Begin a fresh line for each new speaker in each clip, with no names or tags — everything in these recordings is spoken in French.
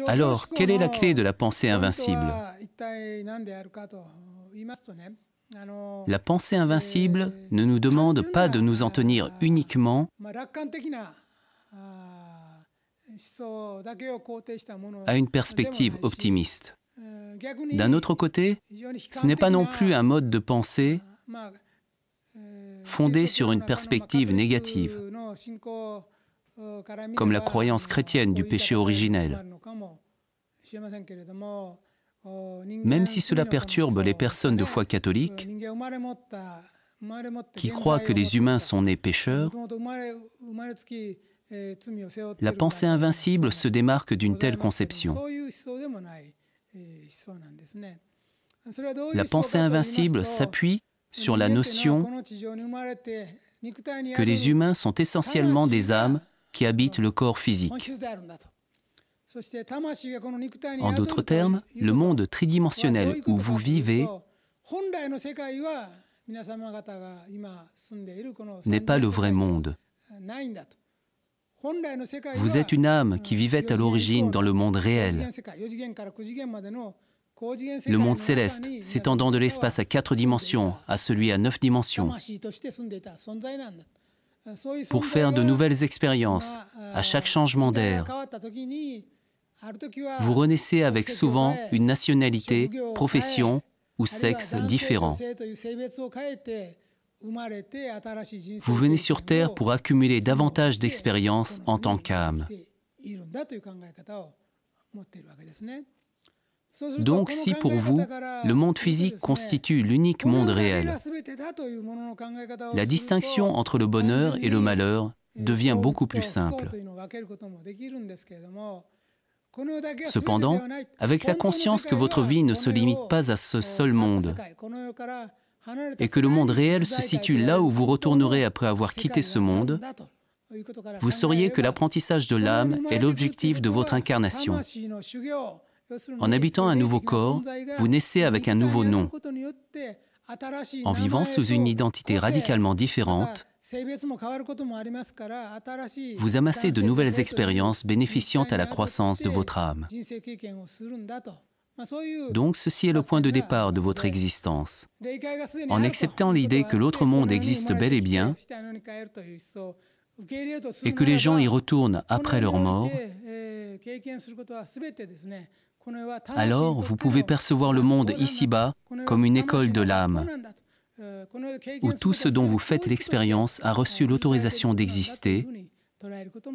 Alors, quelle est la clé de la pensée invincible? La pensée invincible ne nous demande pas de nous en tenir uniquement à une perspective optimiste. D'un autre côté, ce n'est pas non plus un mode de pensée fondé sur une perspective négative, comme la croyance chrétienne du péché originel. Même si cela perturbe les personnes de foi catholique, qui croient que les humains sont nés pécheurs, la pensée invincible se démarque d'une telle conception. La pensée invincible s'appuie sur la notion que les humains sont essentiellement des âmes qui habitent le corps physique. En d'autres termes, le monde tridimensionnel où vous vivez n'est pas le vrai monde. Vous êtes une âme qui vivait à l'origine dans le monde réel. Le monde céleste, s'étendant de l'espace à 4 dimensions à celui à 9 dimensions. Pour faire de nouvelles expériences, à chaque changement d'air, vous renaissez avec souvent une nationalité, profession ou sexe différent. Vous venez sur Terre pour accumuler davantage d'expériences en tant qu'âme. Donc, si pour vous, le monde physique constitue l'unique monde réel, la distinction entre le bonheur et le malheur devient beaucoup plus simple. Cependant, avec la conscience que votre vie ne se limite pas à ce seul monde, et que le monde réel se situe là où vous retournerez après avoir quitté ce monde, vous sauriez que l'apprentissage de l'âme est l'objectif de votre incarnation. En habitant un nouveau corps, vous naissez avec un nouveau nom. En vivant sous une identité radicalement différente, vous amassez de nouvelles expériences bénéficiant à la croissance de votre âme. Donc, ceci est le point de départ de votre existence. En acceptant l'idée que l'autre monde existe bel et bien, et que les gens y retournent après leur mort, alors vous pouvez percevoir le monde ici-bas comme une école de l'âme, où tout ce dont vous faites l'expérience a reçu l'autorisation d'exister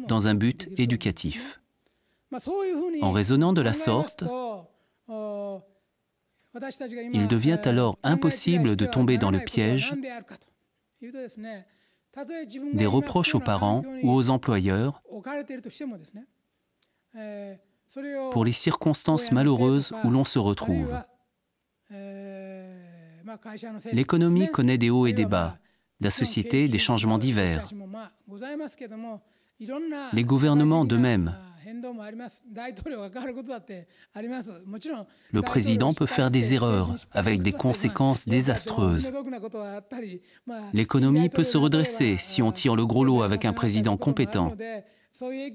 dans un but éducatif. En raisonnant de la sorte, il devient alors impossible de tomber dans le piège des reproches aux parents ou aux employeurs pour les circonstances malheureuses où l'on se retrouve. L'économie connaît des hauts et des bas, la société des changements divers. Les gouvernements d'eux-mêmes. Le président peut faire des erreurs avec des conséquences désastreuses. L'économie peut se redresser si on tire le gros lot avec un président compétent.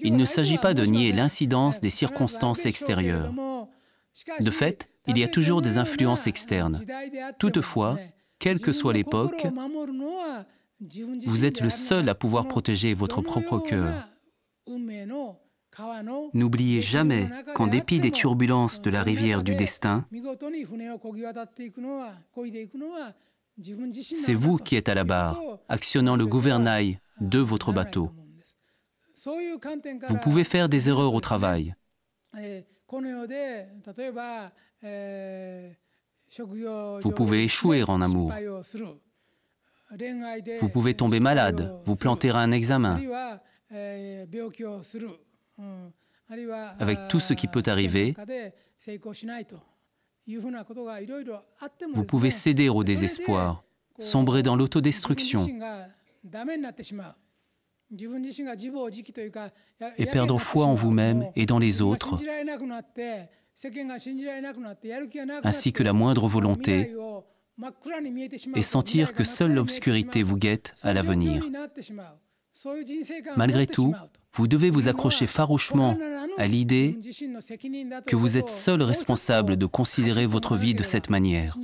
Il ne s'agit pas de nier l'incidence des circonstances extérieures. De fait, il y a toujours des influences externes. Toutefois, quelle que soit l'époque, vous êtes le seul à pouvoir protéger votre propre cœur. N'oubliez jamais qu'en dépit des turbulences de la rivière du destin, c'est vous qui êtes à la barre, actionnant le gouvernail de votre bateau. Vous pouvez faire des erreurs au travail. Vous pouvez échouer en amour. Vous pouvez tomber malade, vous planter à un examen. Avec tout ce qui peut arriver, vous pouvez céder au désespoir, sombrer dans l'autodestruction et perdre foi en vous-même et dans les autres, ainsi que la moindre volonté, et sentir que seule l'obscurité vous guette à l'avenir. Malgré tout, vous devez vous accrocher farouchement à l'idée que vous êtes seul responsable de considérer votre vie de cette manière.